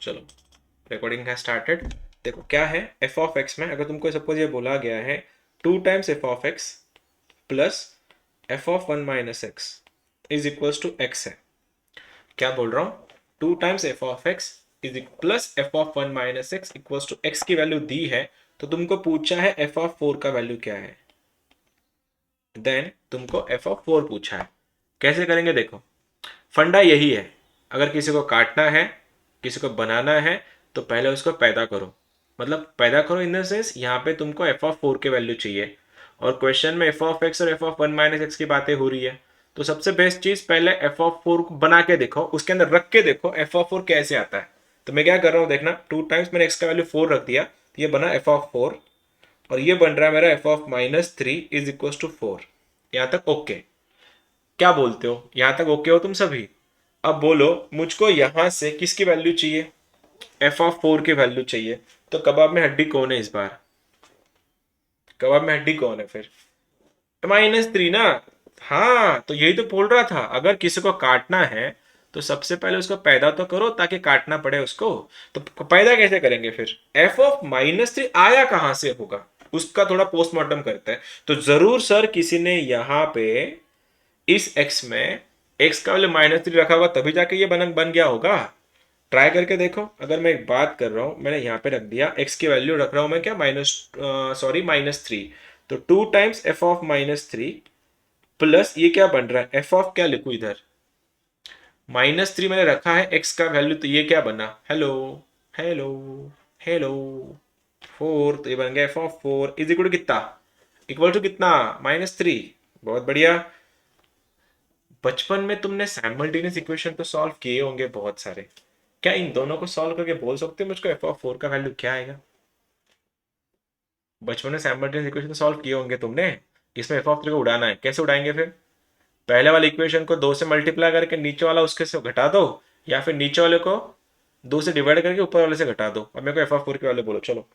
चलो, रिकॉर्डिंग है स्टार्टेड। देखो क्या है, एफ ऑफ एक्स में अगर तुमको सपोज ये बोला गया है 2 times F of X plus F of 1 - X is equals to X है। क्या बोल रहा हूँ, 2 times F of X is plus F of 1 - X equals to X की वैल्यू दी है, तो तुमको पूछा है एफ ऑफ 4 का वैल्यू क्या है। देन तुमको एफ ऑफ 4 पूछा है। कैसे करेंगे, देखो फंडा यही है, अगर किसी को काटना है, किसी को बनाना है, तो पहले उसको पैदा करो। मतलब पैदा करो इन द सेंस, यहाँ पे तुमको एफ ऑफ 4 की वैल्यू चाहिए और क्वेश्चन में एफ ऑफ एक्स और एफ ऑफ 1 - एक्स की बातें हो रही है। तो सबसे बेस्ट चीज, पहले एफ ऑफ 4 को बना के देखो, उसके अंदर रख के देखो एफ ऑफ 4 कैसे आता है। तो मैं क्या कर रहा हूँ देखना, 2 टाइम्स मैंने एक्स का वैल्यू 4 रख दिया, तो ये बना एफ ऑफ 4 और ये बन रहा है मेरा F of -3 is equal to 4। यहाँ तक ओके। क्या बोलते हो, यहां तक ओके हो तुम सभी? अब बोलो मुझको यहां से किसकी वैल्यू चाहिए, एफ ऑफ 4 की वैल्यू चाहिए। तो कबाब में हड्डी कौन है इस बार, कबाब में हड्डी कौन है फिर, -3 ना। हाँ, तो यही तो बोल रहा था, अगर किसी को काटना है तो सबसे पहले उसको पैदा तो करो ताकि काटना पड़े उसको। तो पैदा कैसे करेंगे फिर, एफ ऑफ -3 आया कहां से होगा, उसका थोड़ा पोस्टमार्टम करते हैं। तो जरूर सर किसी ने यहाँ पे इस x में x का वैल्यू -3 रखा होगा, तभी जाके ये बन गया होगा। ट्राई करके देखो। अगर मैं एक बात कर रहा हूं, मैंने यहाँ पे रख दिया x की वैल्यू रख रहा हूं मैं क्या, -3। तो 2 टाइम्स एफ ऑफ -3 प्लस ये क्या बन रहा है, एफ ऑफ क्या लिखू इधर, -3 मैंने रखा है x का वैल्यू, तो ये क्या बना, हेलो हेलो हेलो 4। तो ये बन गया F of 4 is equal to कितना, इक्वल टू कितना, -3। बहुत बढ़िया। बचपन में तुमने सैमल्टेनियस इक्वेशन तो सॉल्व किए होंगे बहुत सारे। क्या इन दोनों को सॉल्व करके बोल सकते हो मुझको एफ ऑफ 4 का वैल्यू क्या आएगा? बचपन में सैमल्टेनियस इक्वेशन तो सॉल्व किए होंगे तुमने। इसमें एफ ऑफ 3 को उड़ाना है, कैसे उड़ाएंगे फिर? पहले वाले इक्वेशन को 2 से मल्टीप्लाई करके नीचे वाला उसके से घटा दो, या फिर नीचे वाले को 2 से डिवाइड करके ऊपर वाले से घटा दो। अब मेरे को एफ ऑफ 4 के वाले बोलो। चलो,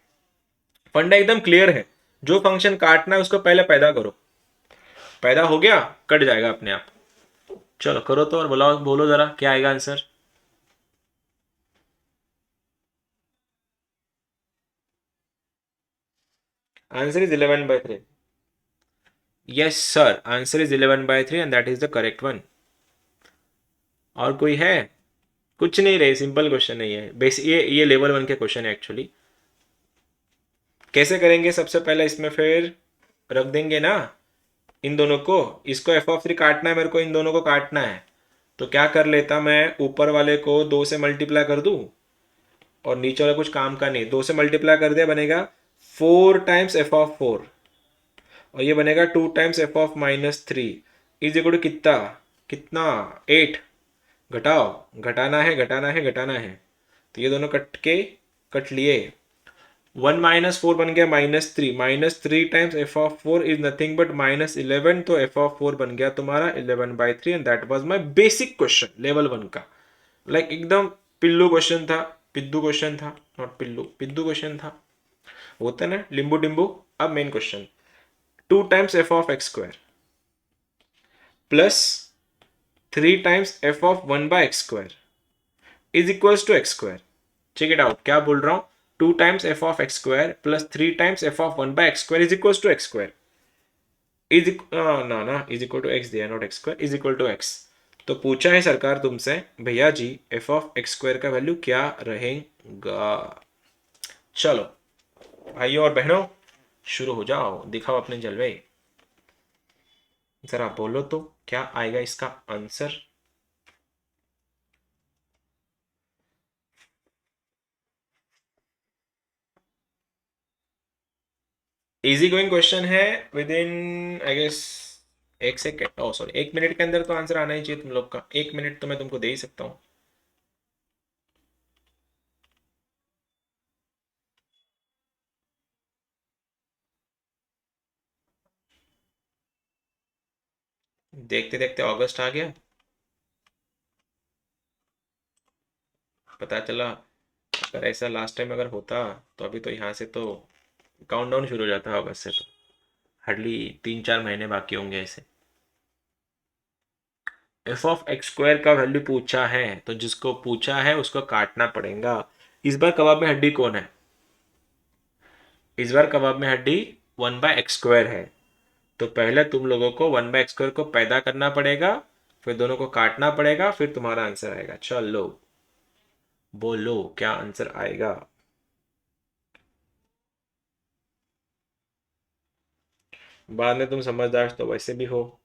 फंडा एकदम क्लियर है, जो फंक्शन काटना है उसको पहले पैदा करो। पैदा हो गया, कट जाएगा अपने आप। चलो करो तो, और बोलो बोलो जरा क्या आएगा answer. Answer is 11/3। Yes sir, answer is 11/3 and that is the correct one. और कोई है? कुछ नहीं रहे, सिंपल क्वेश्चन नहीं है बेस, ये लेवल 1 के क्वेश्चन है एक्चुअली। कैसे करेंगे, सबसे पहले इसमें फिर रख देंगे ना इन दोनों को। इसको एफ ऑफ 3 काटना है, मेरे को इन दोनों को काटना है। तो क्या कर लेता मैं, ऊपर वाले को 2 से मल्टीप्लाई कर दूं, और नीचे वाला कुछ काम का नहीं, 2 से मल्टीप्लाई कर दिया, बनेगा 4 टाइम्स एफ ऑफ 4, और ये बनेगा 2 times F of -3 is equal to कितना, कितना 8। घटाओ, घटाना है घटाना है घटाना है। तो ये दोनों कट लिए। 1 - 4 बन गया -3, -3 times F of 4 is nothing but -11। तो एफ ऑफ 4 बन गया तुम्हारा 11/3 and that was my basic question level 1 का। लाइक एकदम पिल्लू क्वेश्चन था, पिद्दू क्वेश्चन था, नॉट पिल्लू, पिद्दू क्वेश्चन था, होता है ना लिंबू डिम्बू। अब main question, 2 times f of x² plus 3 times f of 1/x² is equals to x²। Check it out, क्या बोल रहा हूं, 2 times f of x² plus 3 times f of 1/x² is equals to x²। Is ना ना, is equal to X दिया, not x², is equal to x। तो पूछा है सरकार तुमसे, भैया जी एफ ऑफ x² का वैल्यू क्या रहेगा। चलो भाइयों और बहनों, शुरू हो जाओ, दिखाओ अपने जलवे। जरा बोलो तो क्या आएगा इसका आंसर। इजी गोइंग क्वेश्चन है, within I guess 1 second, oh sorry 1 minute के अंदर तो आंसर आना ही चाहिए तुम लोग का। 1 मिनट तो मैं तुमको दे ही सकता हूँ। देखते देखते अगस्त आ गया, पता चला। अगर ऐसा लास्ट टाइम अगर होता, तो अभी तो यहाँ से तो काउंटडाउन शुरू हो जाता अगस्त से, तो हार्डली 3-4 महीने बाकी होंगे ऐसे। एफ ऑफ एक्स स्क्वायर का वैल्यू पूछा है तो जिसको पूछा है उसको काटना पड़ेगा। इस बार कबाब में हड्डी कौन है? इस बार कबाब में हड्डी 1/x² है। तो पहले तुम लोगों को 1/x² को पैदा करना पड़ेगा, फिर दोनों को काटना पड़ेगा, फिर तुम्हारा आंसर आएगा। चलो बोलो क्या आंसर आएगा। बाद में तुम समझदार तो वैसे भी हो।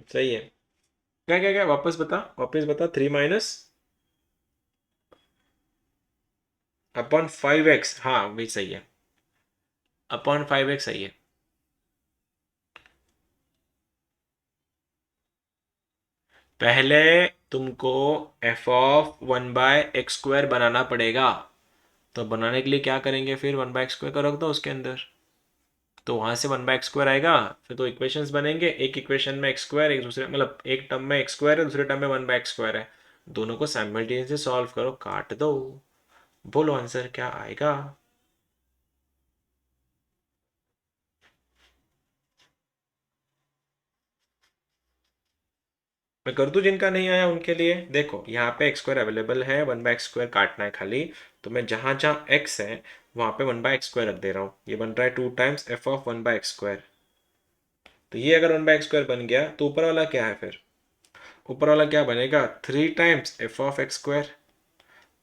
सही है। क्या क्या क्या, वापस बता, वापस बता। 3 अपॉन 5x, हाँ वही सही है। अपॉन 5x सही है। पहले तुमको f(1/x²) बनाना पड़ेगा। तो बनाने के लिए क्या करेंगे, फिर 1/x² का रख दो उसके अंदर, तो वहां से 1/x² आएगा। फिर तो इक्वेशंस बनेंगे, एक इक्वेशन में x², एक दूसरे मतलब एक टर्म में x² है, दूसरे टर्म में 1/x² है। दोनों को साइमल्टेनियसली सॉल्व करो, काट दो। बोलो आंसर क्या आएगा। मैं कर दूं जिनका नहीं आया उनके लिए। देखो यहाँ पे x² अवेलेबल है, 1/x² काटना है खाली। तो मैं जहां जहां x है वहां पे 1/x² रख दे रहा हूँ। ये बन रहा है 2 टाइम्स एफ ऑफ 1/x²। तो ये अगर 1/x² बन गया तो ऊपर वाला क्या है फिर? ऊपर वाला क्या बनेगा? 3 times f(x²)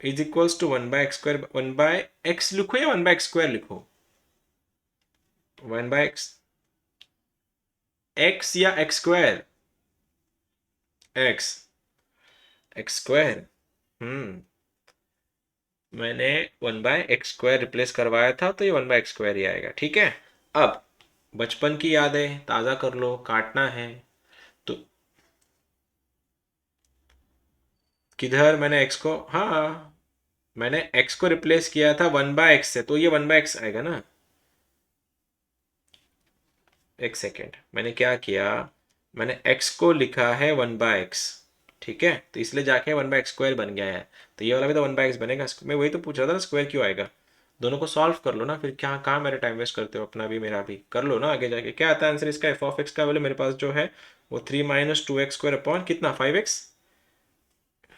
is equals to 1/x²। 1/x लिखो या 1/x² लिखो? 1/x, x या x²? x, x²। हम्म मैंने 1/x² रिप्लेस करवाया था तो ये 1/x² ही आएगा। ठीक है। अब बचपन की यादें ताज़ा कर लो, काटना है। तो किधर मैंने x को, हाँ मैंने x को रिप्लेस किया था 1/x से, तो ये 1/x आएगा ना। एक सेकेंड, मैंने क्या किया, मैंने x को लिखा है 1/x। ठीक है, तो इसलिए जाके 1/x² बन गया है। तो ये वाला भी तो 1/x बनेगा। मैं वही तो पूछ रहा था ना, स्क्वायर क्यों आएगा। दोनों को सॉल्व कर लो ना, फिर क्या कहाँ मेरा टाइम वेस्ट करते हो, अपना भी मेरा भी कर लो ना। आगे जाके क्या आता है आंसर इसका, एफ ऑफ एक्स का वैल्यू मेरे पास जो है वो 3 - 2x² अपॉन कितना, 5x।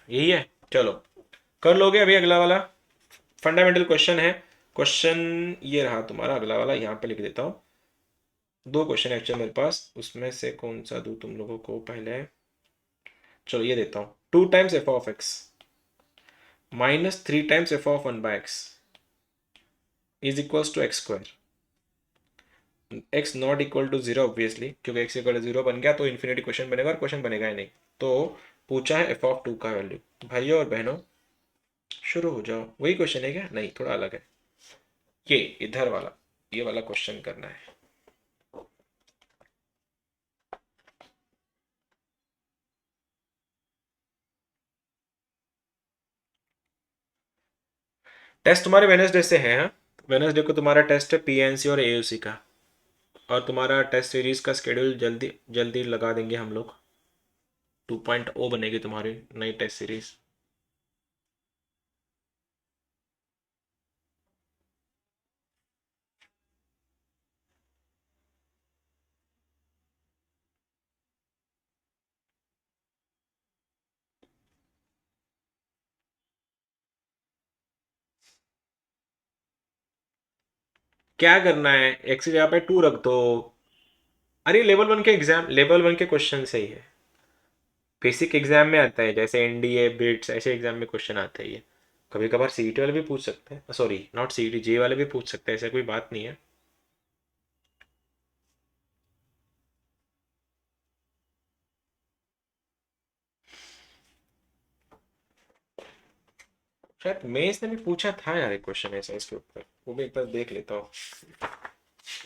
यही है। चलो कर लोगे अभी अगला वाला। फंडामेंटल क्वेश्चन है। क्वेश्चन ये रहा तुम्हारा अगला वाला, यहाँ पे लिख देता हूँ। दो क्वेश्चन है एक्चुअली मेरे पास, उसमें से कौन सा दूँ तुम लोगों को पहले। चलो ये देता हूँ। 2 times f(x) -3 times f(1/x) is equals to x²। x not equal to 0 obviously, क्योंकि x इक्वल टू 0 बन गया तो इन्फिनिटी क्वेश्चन बनेगा और क्वेश्चन बनेगा ही नहीं। तो पूछा है f(2) का वैल्यू। भाइयों और बहनों शुरू हो जाओ। वही क्वेश्चन है क्या? नहीं, थोड़ा अलग है। ये इधर वाला, ये वाला क्वेश्चन करना है। टेस्ट तुम्हारे वेनसडे से है, हाँ। वेनसडे को तुम्हारा टेस्ट है पीएनसी और एयूसी का। और तुम्हारा टेस्ट सीरीज का स्केड्यूल जल्दी जल्दी लगा देंगे हम लोग। 2.0 बनेगी तुम्हारी नई टेस्ट सीरीज। क्या करना है, एक्स की जगह पे 2 रख दो। अरे लेवल 1 के एग्जाम, लेवल 1 के क्वेश्चन से ही है। बेसिक एग्जाम में आता है, जैसे एनडीए बिट्स ऐसे एग्जाम में क्वेश्चन आते हैं ये। कभी कभार सीईटी वाले भी पूछ सकते हैं, सॉरी नॉट सीईटी, जे वाले भी पूछ सकते हैं, ऐसा कोई बात नहीं है। शायद मेंस ने भी पूछा था यार एक क्वेश्चन ऐसा इसके ऊपर, वो भी एक बार देख लेता हूँ।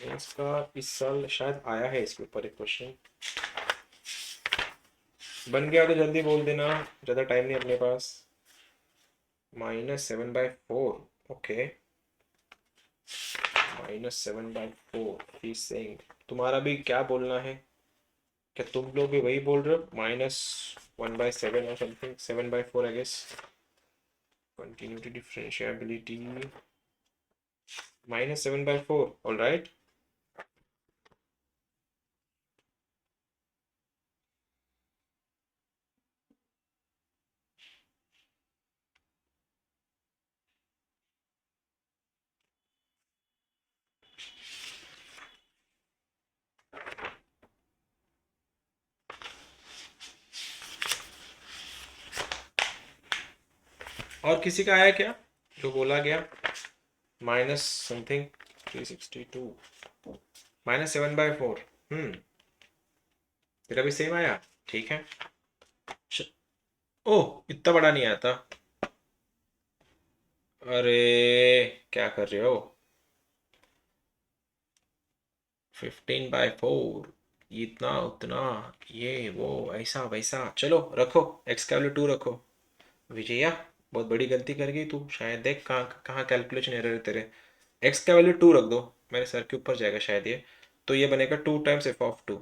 मेंस का इस साल शायद आया है इसके ऊपर एक क्वेश्चन। बन गया तो जल्दी बोल देना, ज़्यादा टाइम नहीं अपने पास। -7/4, ओके। -7/4 he saying. तुम्हारा भी क्या बोलना है? क्या तुम लोग भी वही बोल रहे हो? -1/7 और something, 7/4 I guess. Continuity differentiability -7/4, all right. और किसी का आया क्या जो बोला गया? Minus something 362 -7/4। तेरा भी सेम आया, ठीक है। श- ओह, इतना बड़ा नहीं आया था। अरे, क्या कर रहे हो? 15/4, इतना उतना, ये वो, ऐसा वैसा। चलो रखो, एक्स का वैल्यू 2 रखो। विजया, बहुत बड़ी गलती कर गई तू शायद। देख कहाँ कहाँ कैलकुलेशन एरर है तेरे। एक्स का वैल्यू 2 रख दो, मेरे सर के ऊपर जाएगा शायद ये। तो ये बनेगा 2 times f(2)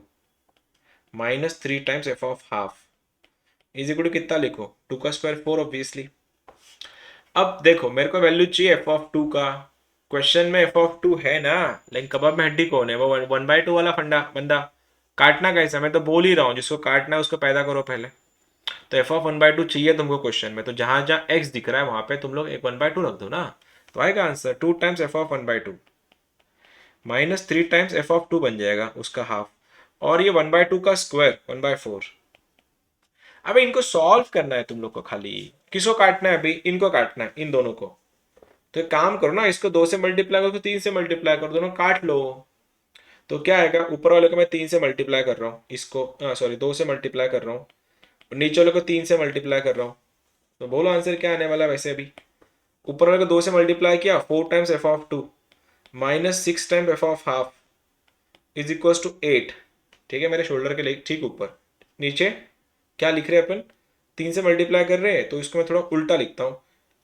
-3 times f(½ is equal to कितना लिखो? 2 का स्क्वायर 4 ऑब्वियसली। अब देखो, मेरे को वैल्यू चाहिए f(2) का। क्वेश्चन में f(2) है ना, लेकिन कबाब में हड्डी कौन है? वो 1/2 वाला फंडा बंदा। काटना कैसा? मैं तो बोल ही रहा हूँ, जिसको काटना है उसको पैदा करो पहले। तो f(1/2) चाहिए तुमको क्वेश्चन में, तो जहां जहां x दिख रहा है वहां पे तुम लोग एक 1/2 रख दो ना। तो आएगा answer 2 times f(1/2) -3 times f(2) बन जाएगा उसका हाफ। और ये 1/2 का स्क्वायर 1/4। अबे इनको सॉल्व करना है तुम लोग को खाली। किसको काटना है अभी? इनको काटना है, इन दोनों को। तो एक काम करो ना, इसको 2 से मल्टीप्लाई करो, 3 से मल्टीप्लाई करो, दोनों काट लो। तो क्या आएगा? ऊपर वाले को मैं 3 से मल्टीप्लाई कर रहा हूँ, इसको सॉरी 2 से मल्टीप्लाई कर रहा हूँ, और नीचे वाले को 3 से मल्टीप्लाई कर रहा हूँ। तो बोलो आंसर क्या आने वाला है वैसे अभी? ऊपर वाले को 2 से मल्टीप्लाई किया, 4 times f(2) -6 times f(½ is equal to 8। ठीक है, मेरे शोल्डर के लिए ठीक ऊपर। नीचे क्या लिख रहे हैं अपन? 3 से मल्टीप्लाई कर रहे हैं, तो इसको मैं थोड़ा उल्टा लिखता हूँ।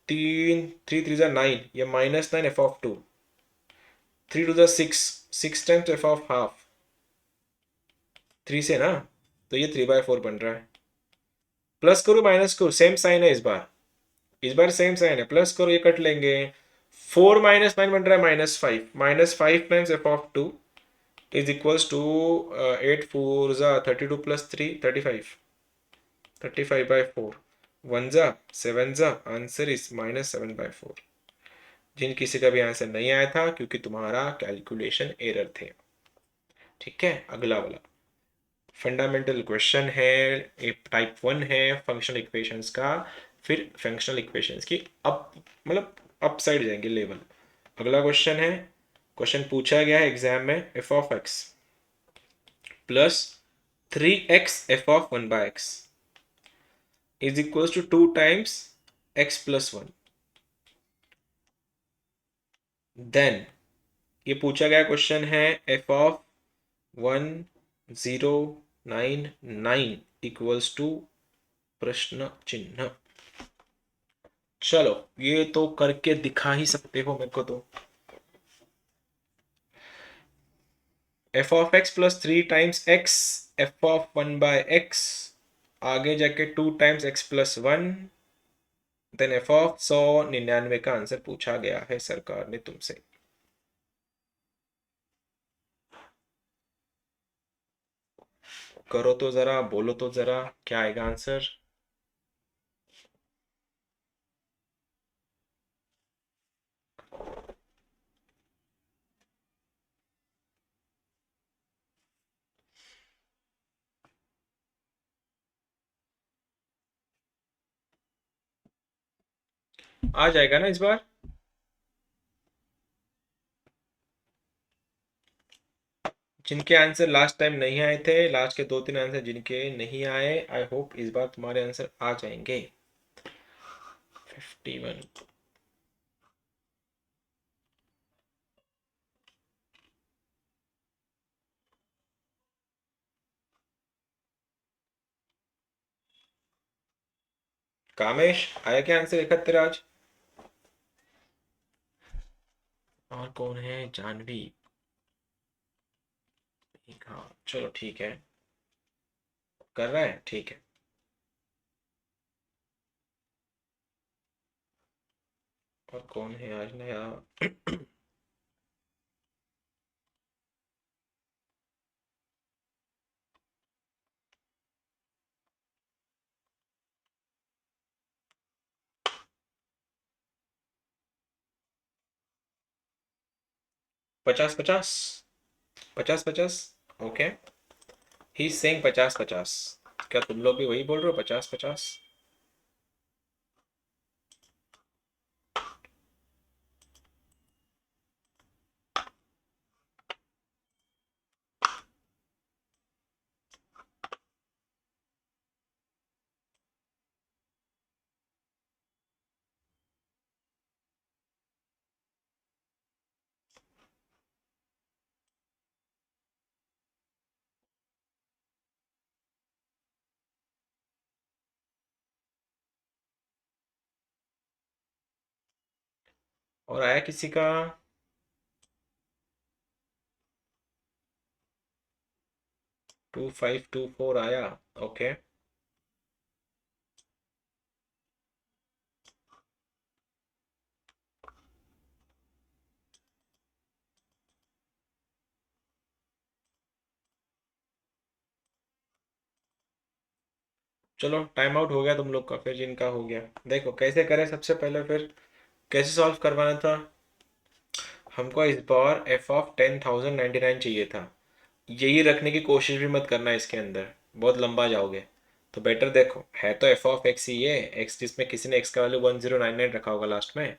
3 3 3 9, ये -9 f(2). 3 2 6, 6 टाइम्स f(½ 3 से ना, तो ये 3/4 बन रहा है। प्लस करो माइनस करो, सेम साइन है इस बार। इस बार सेम साइन है, प्लस करो ये कट लेंगे। 4 - 9 बन रहा है -5। -5 times f(2) is equals to 8 4 32 + 3 35। 35/4। 1 7 answer is -7/4। जिन किसी का भी आंसर नहीं आया था क्योंकि तुम्हारा कैलकुलेशन एरर थे। ठीक है, अगला वाला फंडामेंटल क्वेश्चन है, एक टाइप 1 है फंक्शनल इक्वेशंस का। फिर फंक्शनल इक्वेशंस की अप मतलब अप साइड जाएंगे लेवल। अगला क्वेश्चन है, क्वेश्चन पूछा गया है एग्जाम में, f(x) plus 3x f(1/x) is equal to 2 times x + 1। Then ये पूछा गया क्वेश्चन है f(1099) इक्वल्स टू प्रश्न चिन्ह। चलो, ये तो करके दिखा ही सकते हो मेरे को। तो f(x) plus 3 times x f(1/x) आगे जाके 2 टाइम्स x + 1। देन f(199) का आंसर पूछा गया है सरकार ने तुमसे। करो तो जरा, बोलो तो जरा, क्या आएगा आंसर? आ जाएगा ना इस बार? जिनके आंसर लास्ट टाइम नहीं आए थे, लास्ट के 2 3 आंसर जिनके नहीं आए, आई होप इस बार तुम्हारे आंसर आ जाएंगे। 51। कामेश, आया क्या आंसर 71 आज? और कौन है? जानवी। हाँ चलो ठीक है। कर रहा है, ठीक है। और कौन है आज नया? 50-50, 50-50। Okay, he saying 50-50। क्या तुम लोग भी वही बोल रहे हो, 50-50? और आया किसी का? 2524 आया। ओके। चलो टाइम आउट हो गया तुम लोग का, फिर जिनका हो गया। देखो कैसे करें सबसे पहले, फिर कैसे सॉल्व करवाना था हमको। इस बार एफ ऑफ 10,099 चाहिए था। यही रखने की कोशिश भी मत करना इसके अंदर, बहुत लंबा जाओगे। तो बेटर देखो, है तो एफ ऑफ एक्स ही है, एक्स जिसमें किसी ने एक्स का वैल्यू 1099 रखा होगा लास्ट में।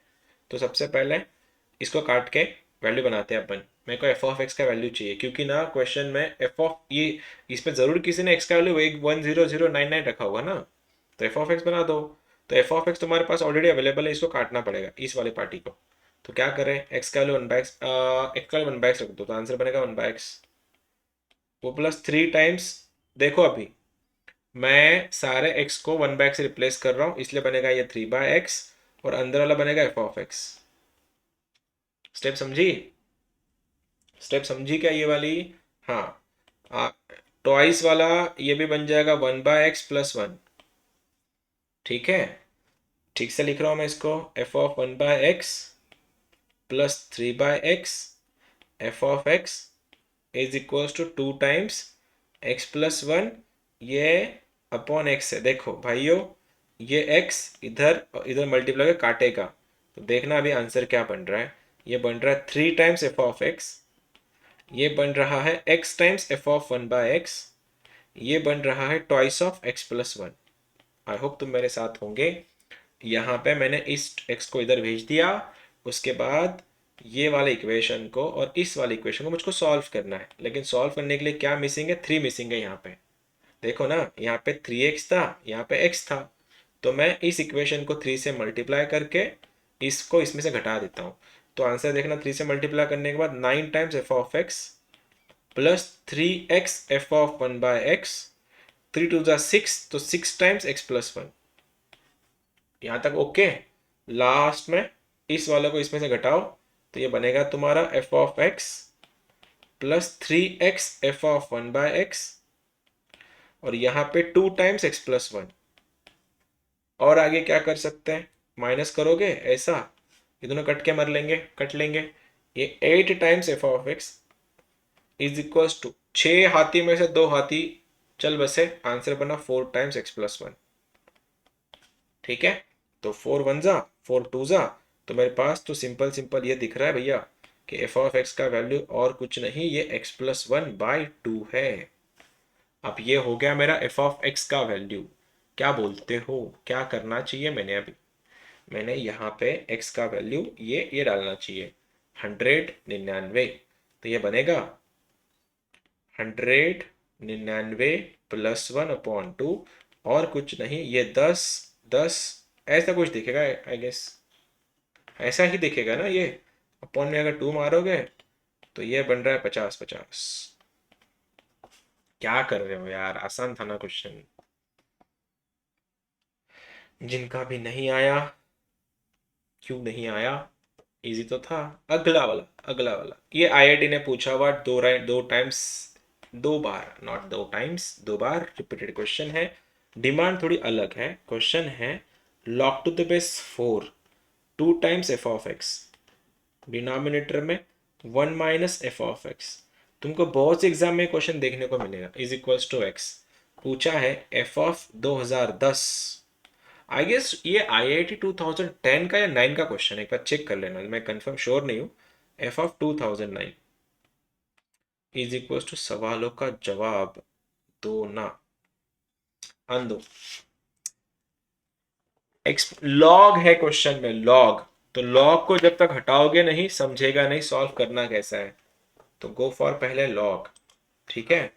तो सबसे पहले इसको काट के वैल्यू बनाते हैं अपन। मेरे को एफ ऑफ एक्स का वैल्यू चाहिए, क्योंकि ना क्वेश्चन में एफ ऑफ ये, इसमें ज़रूर किसी ने एक्स का वैल्यू 11099 रखा होगा ना। तो एफ ऑफ एक्स बना दो। तो एफ ऑफ एक्स तुम्हारे पास ऑलरेडी अवेलेबल है, इसको काटना पड़ेगा इस वाले पार्टी को। तो क्या करें, एक्स का वैल्यू 1/x, एक्स का वैल्यू 1/x रख दो, तो आंसर बनेगा 1/x। वो प्लस 3 टाइम्स, देखो अभी मैं सारे x को 1/x से रिप्लेस कर रहा हूँ, इसलिए बनेगा ये 3/x। और अंदर वाला बनेगा एफ ऑफ एक्स। स्टेप समझी? स्टेप समझी क्या ये वाली? हाँ। ट्वाइस वाला ये भी बन जाएगा 1/x+1। ठीक है, ठीक से लिख रहा हूँ मैं इसको। F of 1/x plus 3/x, F of X is equals to 2 times x+1, ये अपॉन एक्स है। देखो भाइयों, ये x इधर इधर मल्टीप्लाई करके काटेगा। तो देखना अभी आंसर क्या बन रहा है। ये बन रहा है 3 टाइम्स एफ ऑफ एक्स, ये बन रहा है x times F of 1/x, ये बन रहा है twice of x+1। I hope तुम मेरे साथ होंगे। यहाँ पे मैंने इस x को इधर भेज दिया। उसके बाद ये वाले इक्वेशन को और इस वाले इक्वेशन को मुझको सॉल्व करना है, लेकिन सॉल्व करने के लिए क्या मिसिंग है, 3 मिसिंग है यहाँ पे। देखो ना, यहाँ पे 3x था, यहाँ पे x था। तो मैं इस इक्वेशन को 3 से मल्टीप्लाई करके इसको इसमें से घटा देता हूँ। तो आंसर देखना, 3 से मल्टीप्लाई करने के बाद 9 times F of X plus 3x F of 1/x, 3 two ज़ा 6, तो 6 टाइम्स x+1। यहाँ तक ओके। लास्ट में इस वाले को इसमें से घटाओ, तो ये बनेगा तुम्हारा F of X plus 3x F of 1/x, और यहाँ पे 2 टाइम्स x+1। और आगे क्या कर सकते हैं, माइनस करोगे ऐसा, ये दोनों कट के मर लेंगे, कट लेंगे। ये 8 times F of X is equal to 6 हाथी में से 2 हाथी चल बसे, आंसर बना 4 टाइम्स x+1। ठीक है, तो 4 1 ज़ा 4 2 ज़ा, तो मेरे पास तो सिंपल सिंपल ये दिख रहा है भैया कि एफ ऑफ एक्स का वैल्यू और कुछ नहीं, ये x+1/2 है। अब ये हो गया मेरा एफ ऑफ एक्स का वैल्यू। क्या बोलते हो, क्या करना चाहिए मैंने अभी? मैंने यहाँ पे x का वैल्यू ये डालना चाहिए, 199। तो ये बनेगा 199+1/2, और कुछ नहीं, ये 10 10 ऐसा कुछ दिखेगा आई गेस। ऐसा ही दिखेगा ना ये। अपॉन में अगर 2 मारोगे तो ये बन रहा है 50-50। क्या कर रहे हो यार, आसान था ना क्वेश्चन। जिनका भी नहीं आया, क्यों नहीं आया, इजी तो था। अगला वाला, अगला वाला, ये आईआईटी ने पूछा हुआ, 2 टाइम्स दो बार, नॉट दो टाइम्स, दो बार रिपीटेड क्वेश्चन है। डिमांड थोड़ी अलग है। क्वेश्चन है log to the base 4 two times F of X, denominator में 1 माइनस एफ ऑफ एक्स। तुमको बहुत से एग्जाम में क्वेश्चन देखने को मिलेगा, इज इक्वल्स टू एक्स। पूछा है एफ ऑफ 2010। आई गेस ये आईआईटी 2010 का या 9 का क्वेश्चन है, एक बार चेक कर लेना, मैं कंफर्म श्योर नहीं हूँ। F of 2009 is equals to सवालों का जवाब दो ना, आंदो। लॉग है क्वेश्चन में, लॉग। तो लॉग को जब तक हटाओगे नहीं समझेगा नहीं सॉल्व करना कैसा है। तो गो फॉर पहले लॉग, ठीक है।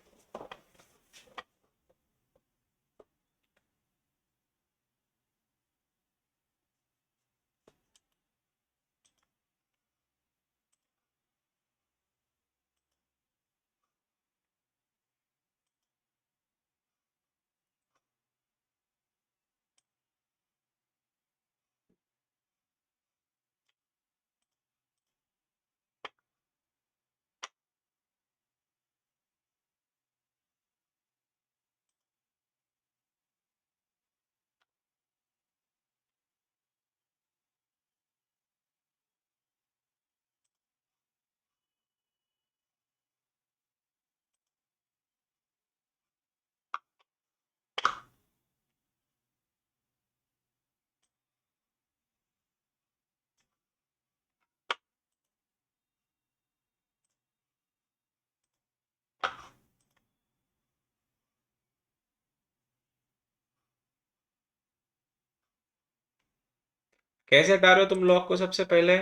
कैसे हटा रहे हो तुम लॉग को? सबसे पहले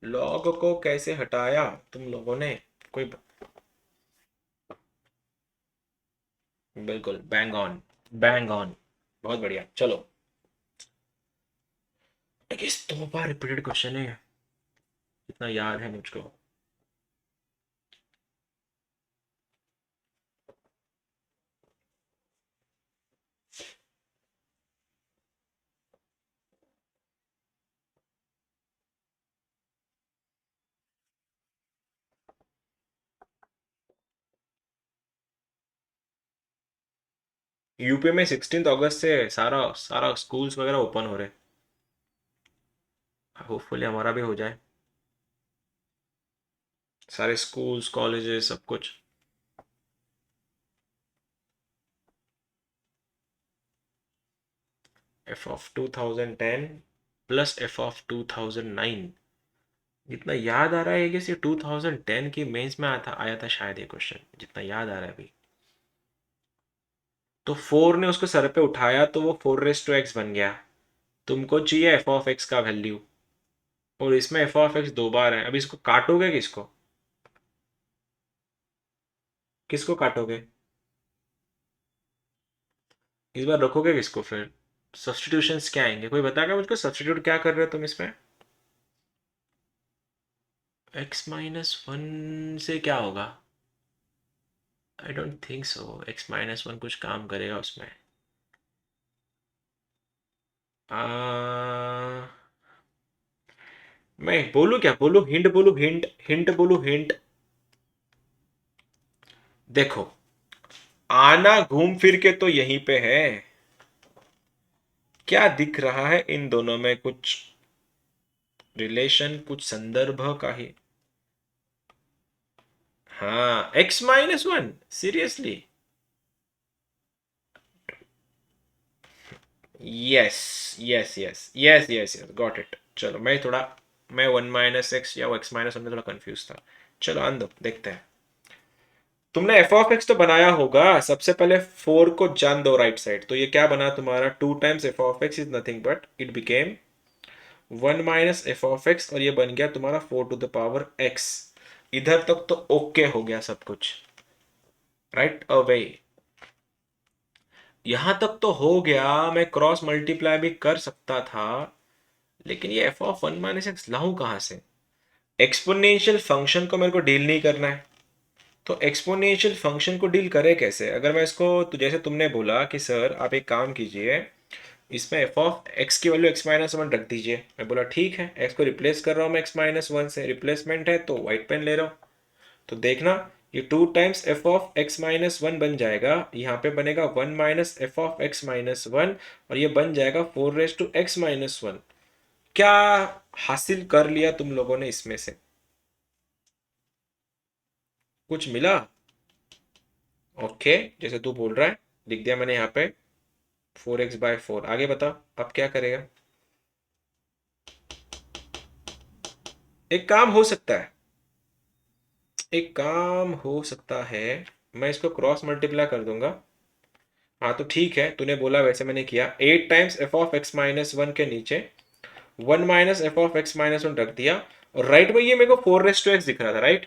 लॉग को कैसे हटाया तुम लोगों ने? कोई बिल्कुल बैंग ऑन, बैंग ऑन, बहुत बढ़िया। चलो, इस दो बार रिपीटेड क्वेश्चन है, इतना याद है मुझको। यूपी में 16 अगस्त से सारा सारा स्कूल्स वगैरह ओपन हो रहे हैं, होपफुली हमारा भी हो जाए, सारे स्कूल्स कॉलेजेस सब कुछ। F of 2010 plus F of 2009, जितना याद आ रहा है कि ये 2010 की मेंस में आया था शायद ये क्वेश्चन, जितना याद आ रहा है अभी। तो 4 ने उसको सर पे उठाया तो वो 4 रेस टू एक्स बन गया। तुमको चाहिए एफ ऑफ एक्स का वैल्यू, और इसमें एफ ऑफ एक्स दो बार है। अब इसको काटोगे किसको? किसको काटोगे? इस बार रखोगे किसको फिर? सब्सटीट्यूशंस क्या आएंगे? कोई बताएगा मुझको सब्सटीट्यूट क्या कर रहे हो तुम इसमें? x-1 से क्या होगा? I don't think so x-1 कुछ काम करेगा उसमें। आ, मैं बोलूं क्या बोलूं? हिंट बोलूं? हिंट हिंट बोलूं? हिंट देखो, आना घूम फिर के तो यहीं पे है। क्या दिख रहा है इन दोनों में? कुछ रिलेशन, कुछ संदर्भ का ही। हाँ, x-1, seriously. Yes yes yes yes yes yes, got it. चलो मैं 1 - x या x-1 में थोड़ा कंफ्यूज था। चलो आन दो, देखते हैं। तुमने एफ ऑफ एक्स तो बनाया होगा। सबसे पहले 4 को जान दो राइट साइड, तो ये क्या बना तुम्हारा? 2 times F of X is nothing but it became 1 - F of x, और ये बन गया तुम्हारा 4 टू द पावर एक्स। इधर तक तो ओके हो गया सब कुछ, राइट अवे। यहां तक तो हो गया, मैं क्रॉस मल्टीप्लाई भी कर सकता था, लेकिन ये एफ ऑफ 1 - एक्स लाऊं कहां से? एक्सपोनेंशियल फंक्शन को मेरे को डील नहीं करना है, तो एक्सपोनेंशियल फंक्शन को डील करे कैसे? अगर मैं इसको, तो जैसे तुमने बोला कि सर आप एक काम कीजिए, इसमें एफ ऑफ एक्स की वैल्यू x-1 रख दीजिए। मैं बोला ठीक है, एक्स को रिप्लेस कर रहा हूँ मैं x-1 से, रिप्लेसमेंट है तो वाइट पेन ले रहा हूँ। तो देखना, ये 2 times F of x minus one बन जाएगा, यहाँ पे बनेगा 1 minus F of x minus one, और ये बन जाएगा 4 raise to X minus one. क्या हासिल कर लिया तुम लोगों ने इसमें से? कुछ मिला? ओके, जैसे तू बोल रहा है लिख दिया मैंने यहाँ पे 4x/4। आगे बता अब क्या करेगा? एक काम हो सकता है, एक काम हो सकता है, मैं इसको क्रॉस मल्टीप्लाई कर दूंगा। हाँ तो ठीक है, तूने बोला वैसे मैंने किया। 8 times F of x minus one के नीचे 1 minus F of x minus one रख दिया, और राइट में ये मेरे को 4 रेस टू एक्स दिख रहा था, राइट?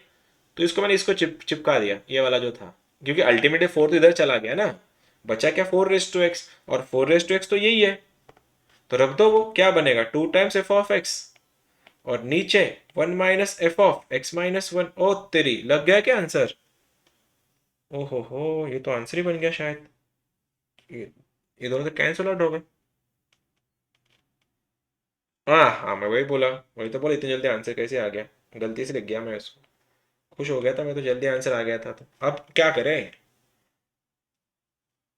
तो इसको मैंने इसको चिपका दिया, ये वाला जो था, क्योंकि अल्टीमेटली 4 तो इधर चला गया ना, बचा क्या 4 रेस टू एक्स, और 4 रेस टू एक्स तो यही है, तो रख दो। वो क्या बनेगा 2 टाइम्स एफ ऑफ एक्स, और नीचे 1 minus F of x minus one. ओ तेरी, लग गया क्या आंसर? ओहो हो, ये तो आंसर ही बन गया शायद। ये ये दोनों तो कैंसिल आउट हो गए। हाँ हाँ, मैं वही बोला, वही तो बोला, इतनी जल्दी आंसर कैसे आ गया? गलती से लिख गया मैं इसको, खुश हो गया था मैं तो, जल्दी आंसर आ गया था। तो अब क्या करें?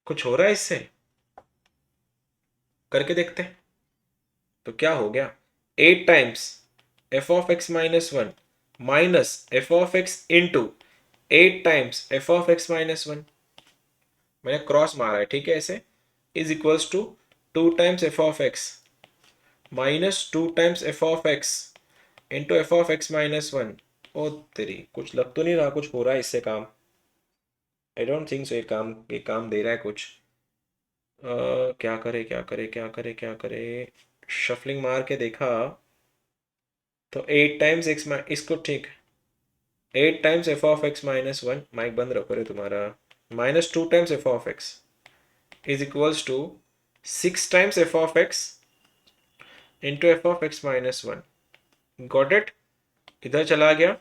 कुछ हो रहा है इससे, करके देखते हैं। तो क्या हो गया? 8 times F of x minus one minus F of x into 8 times F of x minus one, मैंने क्रॉस मारा है, ठीक है, ऐसे, is equals to 2 times F of x minus 2 times F of x into F of x minus one. ओ तेरी, कुछ लग तो नहीं रहा कुछ हो रहा है इससे काम। आई डोंट थिंक सो ये काम दे रहा है कुछ। क्या करे क्या करे क्या करे क्या करे? शफलिंग मार के देखा तो 8 टाइम्स एक्स, इसको ठीक, 8 times F of x minus one, mike बंद रखो रे तुम्हारा, minus 2 times F of X is equals to 6 times F of x into F of x minus one. Got it? इधर चला गया,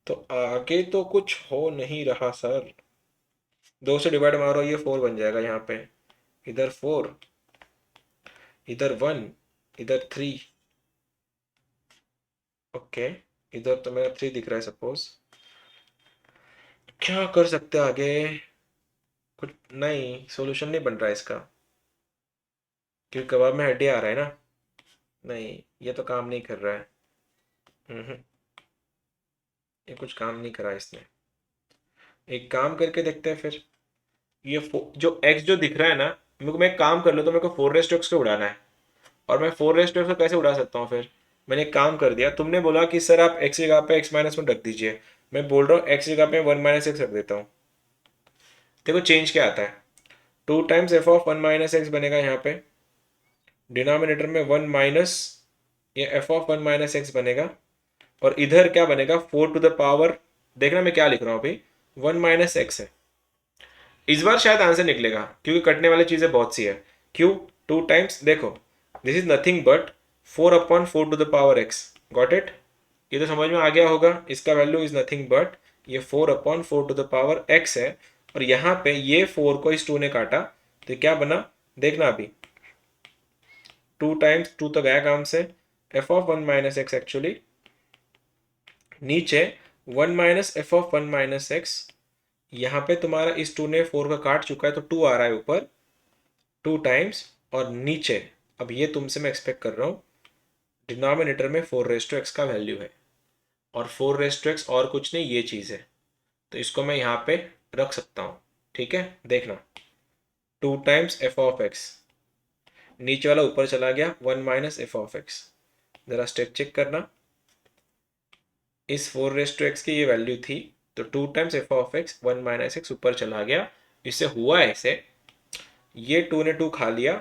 तो आगे तो कुछ हो नहीं रहा सर। 2 से डिवाइड मारो, ये 4 बन जाएगा यहाँ पे, इधर 4, इधर 1, इधर 3। ओके, इधर तो मेरा 3 दिख रहा है सपोज। क्या कर सकते हैं आगे? कुछ नहीं, सॉल्यूशन नहीं बन रहा है इसका, क्योंकि कबाब में हड्डी आ रहा है ना। नहीं, ये तो काम नहीं कर रहा है। हम्म, ये कुछ काम नहीं करा इसने। एक काम करके देखते हैं फिर। ये जो एक्स जो दिख रहा है ना, मेरे को, मैं एक काम कर लो, तो मेरे को 4 रेस्ट एक्स को उड़ाना है, और मैं 4 रेस्ट एक्स को कैसे उड़ा सकता हूँ फिर? मैंने एक काम कर दिया, तुमने बोला कि सर आप एक्स की जगह पे एक्स माइनस वन रख दीजिए, मैं बोल रहा हूँ एक्स की जगह पे 1 माइनस एक्स रख देता हूँ। देखो चेंज क्या आता है, 2 times F of 1 minus x बनेगा यहाँ पे, डिनोमिनेटर में 1 माइनस, ये एफ ऑफ 1 माइनस एक्स बनेगा, और इधर क्या बनेगा 4 टू द पावर, देखना मैं क्या लिख रहा हूँ अभी, 1 माइनस एक्स है। इस बार शायद आंसर निकलेगा, क्योंकि कटने वाली चीजें बहुत सी है। क्यों? 2 टाइम्स, देखो this is nothing but 4/4 to the power X. Got it? ये तो समझ में आ गया होगा, इसका वैल्यू इज नथिंग बट ये 4/4 टू द पावर एक्स है, और यहाँ पे ये 4 को इस 2 ने काटा, तो क्या बना देखना अभी, 2 टाइम्स 2 तो गया काम से, F of 1 minus x actually, नीचे 1 minus F of 1 minus x, यहाँ पे तुम्हारा इस 2 ने 4 का काट चुका है, तो 2 आ रहा है ऊपर, 2 टाइम्स, और नीचे अब ये तुमसे मैं एक्सपेक्ट कर रहा हूँ, डिनोमिनेटर में 4 रेस टू एक्स का वैल्यू है, और 4 रेस टू एक्स और कुछ नहीं, ये चीज़ है, तो इसको मैं यहाँ पे रख सकता हूँ। ठीक है, देखना, 2 टाइम्स एफ ऑफ एक्स, नीचे वाला ऊपर चला गया, 1 माइनस एफ ऑफ एक्स, जरा स्टेप चेक करना, इस 4 रेस टू एक्स की ये वैल्यू थी, तो 2 times F of x 1 minus x ऊपर चला गया, इससे हुआ ऐसे, ये 2 ने 2 खा लिया,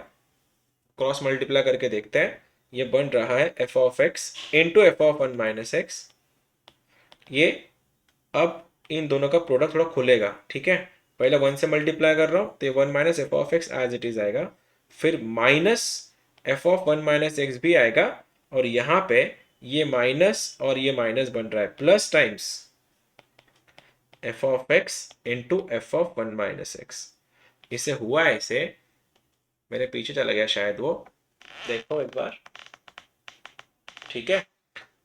क्रॉस मल्टीप्लाई करके देखते हैं, ये बन रहा है F of x into F of 1 minus x. ये अब इन दोनों का प्रोडक्ट थोड़ा खुलेगा, ठीक है, पहले 1 से मल्टीप्लाई कर रहा हूँ, तो ये 1 minus F of X as it is आएगा, फिर minus F of 1 minus X भी आएगा, और यहाँ पे ये माइनस और ये माइनस बन रहा है plus times F of x into F of 1 minus x. इसे हुआ ऐसे, मेरे पीछे चला गया शायद वो, देखो एक बार, ठीक है।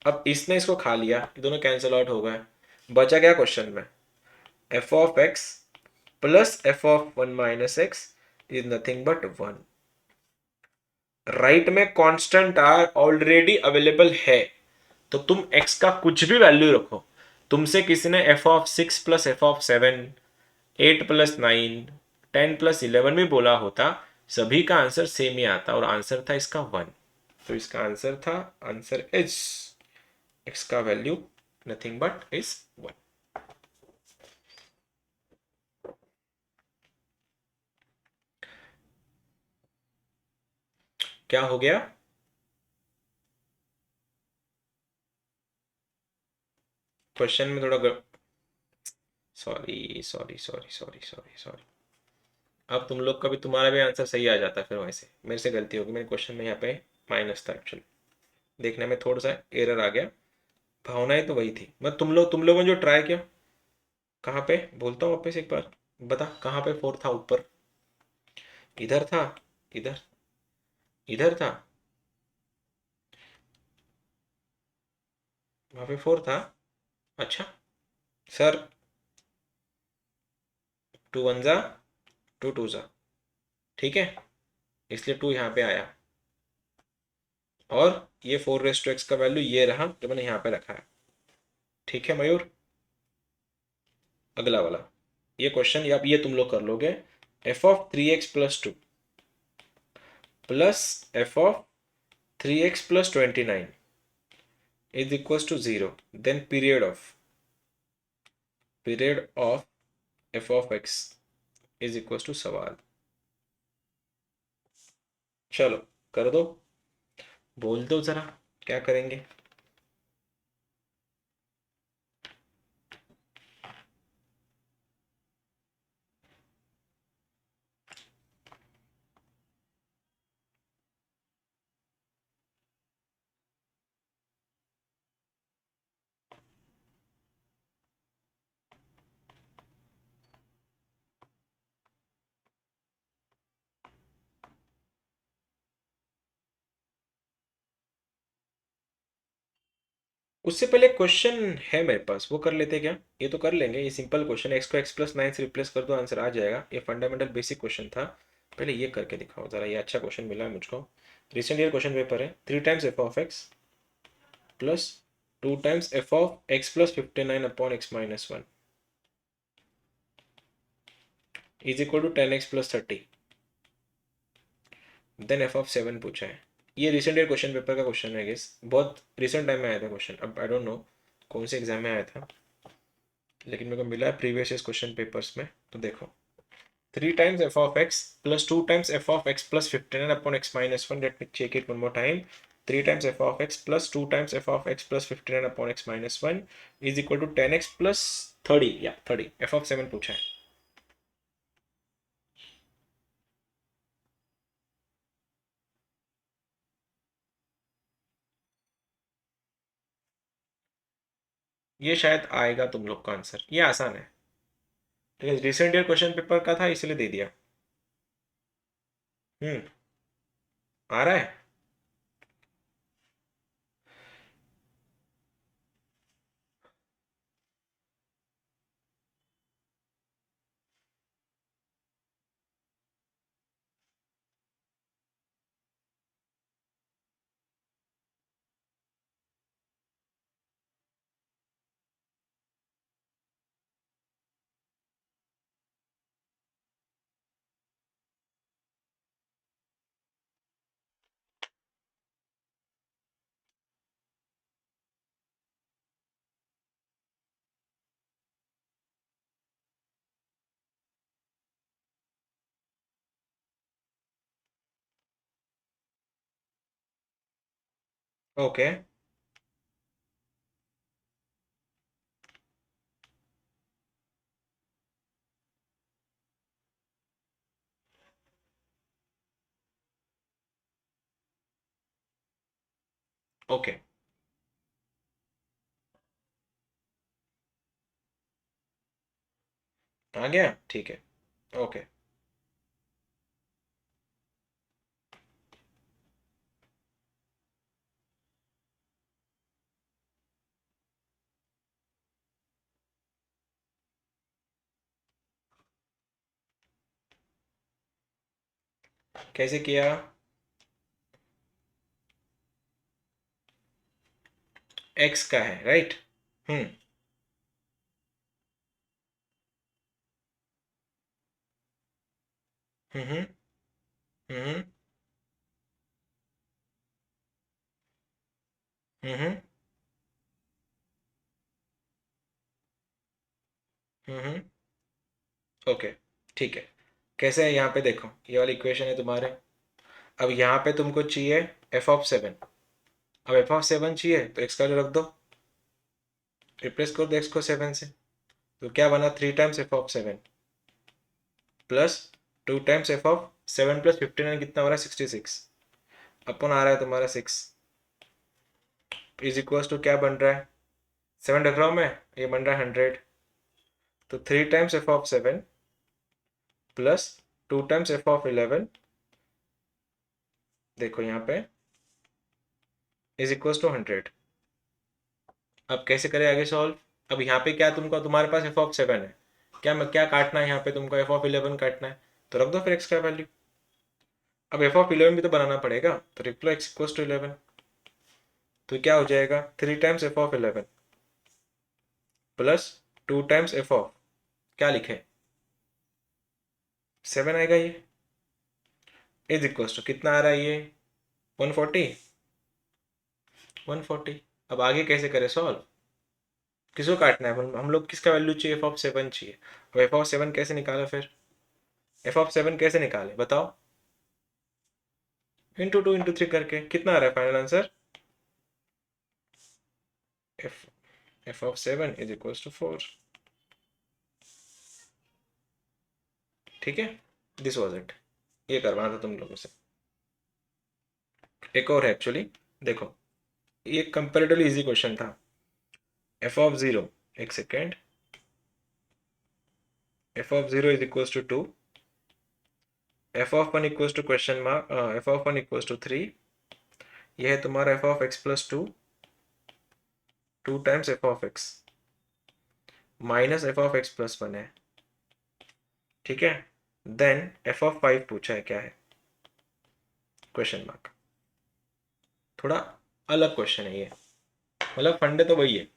अब इसने इसको खा लिया, ये दोनों कैंसिल आउट हो गए, बचा क्या क्वेश्चन में? F of X plus F of one minus x is nothing but one. Right में कांस्टेंट आर ऑलरेडी अवेलेबल है, तो तुम x का कुछ भी वैल्यू रखो। तुमसे किसी ने F of six plus F of seven, 8 + 9, 10 + 11 भी बोला होता, सभी का आंसर सेम ही आता, और आंसर था इसका वन। तो इसका आंसर था, आंसर इज x का value nothing but is one. क्या हो गया? क्वेश्चन में थोड़ा sorry sorry sorry sorry sorry sorry. अब तुम लोग का भी, तुम्हारा भी आंसर सही आ जाता, फिर वैसे मेरे से गलती होगी, मेरे क्वेश्चन में यहाँ पे माइनस था एक्चुअली, देखने में थोड़ा सा एरर आ गया। भावनाएं तो वही थी। मैं तुम लोगों ने जो ट्राई किया, कहाँ पे, बोलता हूँ वापस एक बार, बता कहाँ पे फोर था? ऊपर इधर था, इधर, इधर था, वहां पे फोर था। अच्छा सर, टू वन जा, टू टू जा, ठीक है, इसलिए टू यहाँ पे आया, और ये 4 रेस टू एक्स का वैल्यू ये रहा जो मैंने यहाँ पे रखा है। ठीक है मयूर, अगला वाला ये क्वेश्चन, अब ये तुम लोग कर लोगे। F of 3x + 2 plus F of 3x + 29 is equal to 0, then period of F of X is equal to सवाल। चलो कर दो, बोल दो जरा, क्या करेंगे? उससे पहले क्वेश्चन है मेरे पास, वो कर लेते क्या? ये तो कर लेंगे, ये सिंपल क्वेश्चन, एक्स को x + 9 से रिप्लेस कर दो, आंसर आ जाएगा। ये फंडामेंटल बेसिक क्वेश्चन था, पहले ये करके दिखाओ जरा, ये अच्छा क्वेश्चन मिला है मुझको। रिसेंट ईयर क्वेश्चन पेपर है, 3 times f of x plus 2 times f of x + 59 upon x - 1 is equal to 10x + 30, then f of 7 पूछा है। ये रिसेंट ईयर क्वेश्चन पेपर का क्वेश्चन है गेस, बहुत रिसेंट टाइम में आया था क्वेश्चन, अब आई डोंट नो कौन से एग्जाम में आया था, लेकिन मेरे को मिला है प्रीवियस ईयर क्वेश्चन पेपर्स में। तो देखो, 3 times f of x plus 2 times f of x + 59 upon x - 1, let me check it one more time, 3 times f of x plus 2 times f of x + 59 upon x - 1 is equal to 10x + 30, या 30, f of 7 पूछा है। ये शायद आएगा तुम लोग का answer, ये आसान है, ठीक है, रिसेंट ईयर क्वेश्चन पेपर का था इसलिए दे दिया। हम्म, आ रहा है। ओके, ओके, आ गया, ठीक है, ओके। कैसे किया? एक्स का है, राइट। हम्म। हम्म। हम्म। हम्म। हम्म। ओके, ठीक है। कैसे है यहाँ पे देखो, ये वाली इक्वेशन है तुम्हारे। अब यहाँ पे तुमको चाहिए f(7). अब f(7) चाहिए तो x का वैल्यू रख दो, रिप्लेस कर दो x को 7 से। तो क्या बना, 3 times f(7) plus 2 times f(7) plus 59 कितना हो रहा है, 66 अपन आ रहा है तुम्हारा 6 इज इक्वल्स टू क्या बन रहा है, 7 रख रहा हूँ मैं, ये बन रहा है 100। तो 3 times f(7) plus 2 times f(11), देखो यहाँ पे, इज इक्वल्स टू 100। अब कैसे करें आगे सॉल्व? अब यहाँ पे क्या तुमको, तुम्हारे पास f(7) है, क्या काटना है यहाँ पे तुमको, f(11) काटना है। तो रख दो फिर x का वैल्यू। अब f(11) भी तो बनाना पड़ेगा, तो लिख लो x इक्वल्स टू 11। तो क्या हो जाएगा, 3 टाइम्स f(11) प्लस 2 टाइम्स क्या लिखे, 7 आएगा ये, इज इक्वल्स टू कितना आ रहा है ये, 140। 140। अब आगे कैसे करें सॉल्व? किसको काटना है, हम लोग किसका वैल्यू चाहिए, f(7) चाहिए। अब f(7) कैसे निकालो फिर, f(7) कैसे निकाले बताओ? इंटू 2 इंटू 3 करके। कितना आ रहा है final answer, f f(7) is equals to 4। ठीक है, दिस वॉज इट। ये करवाना था तुम लोगों से। एक और है एक्चुअली, देखो, ये कंपेरेटिवली इजी क्वेश्चन था। f(0), एक second, f(0) is equals to 2, f(1) equals to question mark, f(1) equals to 3। यह है तुम्हारा f(x) plus 2, 2 times f(x) minus f(x) plus 1 है। ठीक है, देन f(5) पूछा है, क्या है, क्वेश्चन मार्क। थोड़ा अलग क्वेश्चन है ये, मतलब फंडे तो वही है।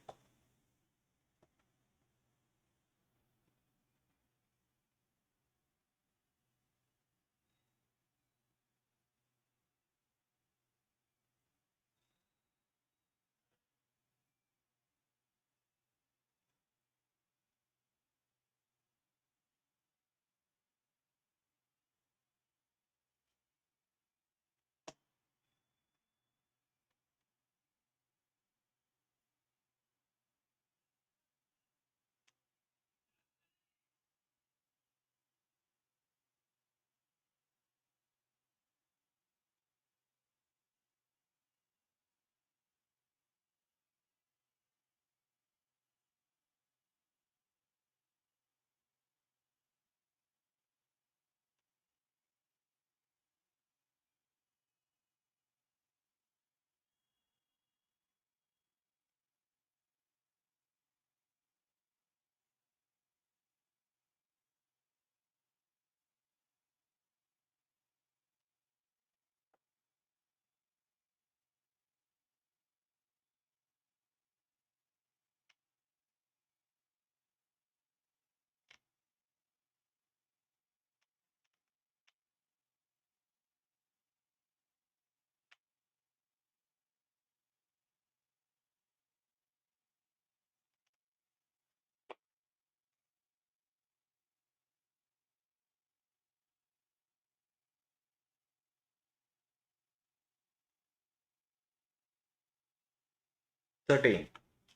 13।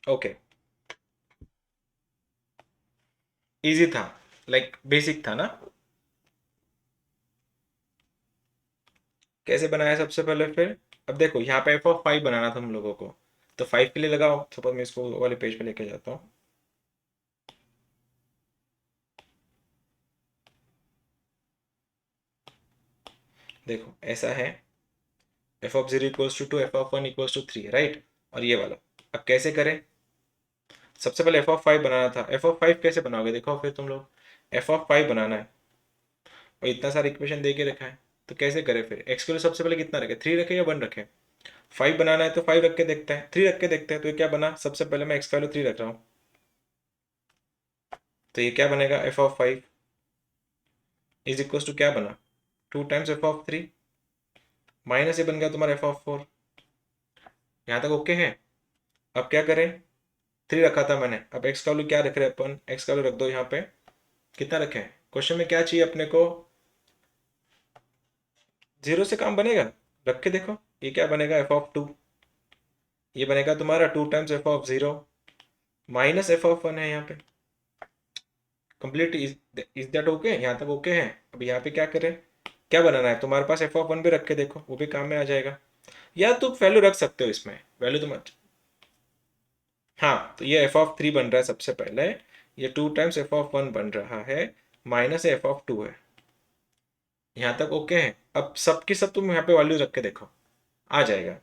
ओके, इजी था, लाइक बेसिक था ना। कैसे बनाया सबसे पहले फिर? अब देखो यहाँ पे f(5) बनाना था हम लोगों को, तो 5 के लिए लगाओ। सपोज मैं इसको वाले पेज पे लेके जाता हूँ। देखो ऐसा है, f(0) equals to 2, f(1) equals to 3, right. और ये वाला, अब कैसे करें? सबसे पहले f(5) बनाना था। f(5) कैसे बनाओगे, देखो फिर तुम लोग, f(5) बनाना है और इतना सारा इक्वेशन दे के रखा है, तो कैसे करें फिर? एक्स के लिए सबसे पहले कितना रखे, 3 रखे या 1 रखे? 5 बनाना है तो 5 रख के देखते हैं, 3 रख के देखते हैं। तो ये क्या बना, सबसे पहले मैं एक्स का वैल्यू 3 रख रहा हूँ, तो ये क्या बनेगा, F of 5 is equal to क्या बना, 2 टाइम्स एफ ऑफ 3 माइनस ये बन गया तुम्हारा एफ ऑफ 4। यहाँ तक ओके है? अब क्या करें, 3 रखा था मैंने, अब एक्स का वैल्यू क्या रख रहे हैं अपन, एक्स का वैल्यू रख दो यहाँ पे, कितना रखें, क्वेश्चन में क्या चाहिए अपने को, 0 से काम बनेगा, रख के देखो। ये क्या बनेगा, एफ ऑफ 2, ये बनेगा तुम्हारा 2 times F of 0 minus F of 1 है यहाँ पे। Complete, is that okay? यहाँ तक ओके है? अब यहाँ पे क्या करें, क्या बनाना है तुम्हारे पास, एफ ऑफ 1 भी रख के देखो, वो भी काम में आ जाएगा। या तुम वैल्यू रख सकते हो इसमें, वैल्यू तुम, हाँ तो ये एफ ऑफ 3 बन रहा है सबसे पहले, ये 2 टाइम्स एफ ऑफ 1 बन रहा है, माइनस एफ ऑफ 2 है। यहाँ तक ओके है? अब सबकी सब तुम यहाँ पे वैल्यू रख के देखो, आ जाएगा।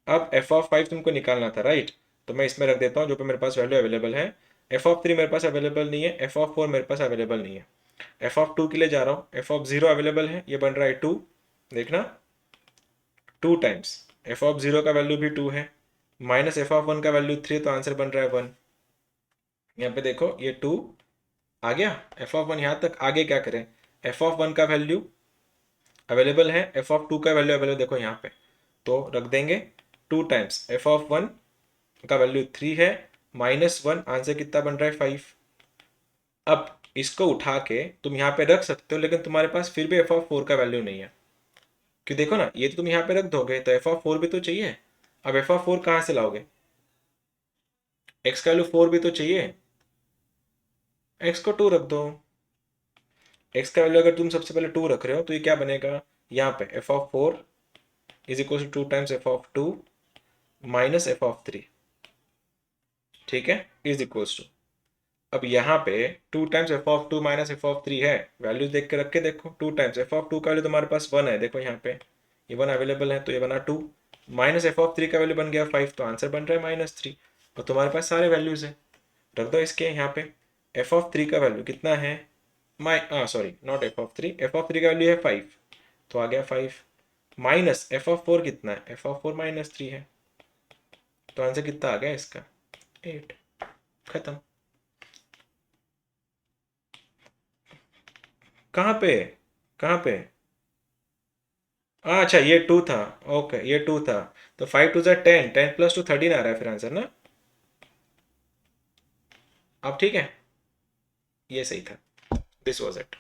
अब एफ ऑफ 5 तुमको निकालना था, राइट? तो मैं इसमें रख देता हूँ जो पे मेरे पास वैल्यू अवेलेबल है। एफ ऑफ 3 मेरे पास अवेलेबल नहीं है, एफ ऑफ 4 मेरे पास अवेलेबल नहीं है। एफ ऑफ 2 के लिए जा रहा हूँ, एफ ऑफ 0 अवेलेबल है, ये बन रहा है 2, देखना 2 टाइम्स एफ ऑफ 0 का वैल्यू भी 2 है, माइनस एफ ऑफ 1 का वैल्यू 3, तो आंसर बन रहा है 1। यहाँ पे देखो ये 2 आ गया, एफ ऑफ 1 यहाँ तक। आगे क्या करें, एफ ऑफ 1 का वैल्यू अवेलेबल है, एफ ऑफ 2 का वैल्यू अवेलेबल देखो यहाँ पे, तो रख देंगे 2 टाइम्स एफ ऑफ 1 का वैल्यू 3 है, माइनस 1, आंसर कितना बन रहा है 5। अब इसको उठा के तुम यहाँ पे रख सकते हो, लेकिन तुम्हारे पास फिर भी एफ ऑफ 4 का वैल्यू नहीं है, क्यों देखो ना, ये तो तुम यहाँ पे रख दोगे तो एफ ऑफ 4 भी तो चाहिए। अब एफ ऑफ 4 कहाँ से लाओगे, एक्स का वैल्यू 4 भी तो चाहिए, एक्स को 2 रख दो। एक्स का वैल्यू अगर तुम सबसे पहले 2 रख रहे हो तो ये क्या बनेगा, यहाँ पे F of 4 is equal to 2 times F of 2 minus F of 3, ठीक है, इज इक्वल्स टू, अब यहाँ पे 2 times F of 2 minus F of 3 है, वैल्यूज देख के रख के देखो, 2 टाइम्स एफ ऑफ 2 का वैल्यू तुम्हारे पास 1 है, देखो यहाँ पे ये 1 अवेलेबल है, तो ये बना 2, माइनस एफ ऑफ 3 का वैल्यू बन गया 5, तो आंसर बन रहा है -3। और तुम्हारे पास सारे वैल्यूज है, रख दो इसके यहाँ पे। एफ ऑफ 3 का वैल्यू कितना है, sorry not F of 3, F of 3 का वैल्यू है 5, तो आ गया 5, माइनस एफ ऑफ 4 कितना है, एफ ऑफ 4 -3 है, तो आंसर कितना आ गया इसका, 8, खत्म। कहाँ पे, कहाँ पे, अच्छा ये 2 था, ओके ये 2 था, तो 5 2 10, 10 प्लस 2 13 आ रहा है फिर आंसर ना। अब ठीक है, ये सही था, दिस वॉज इट।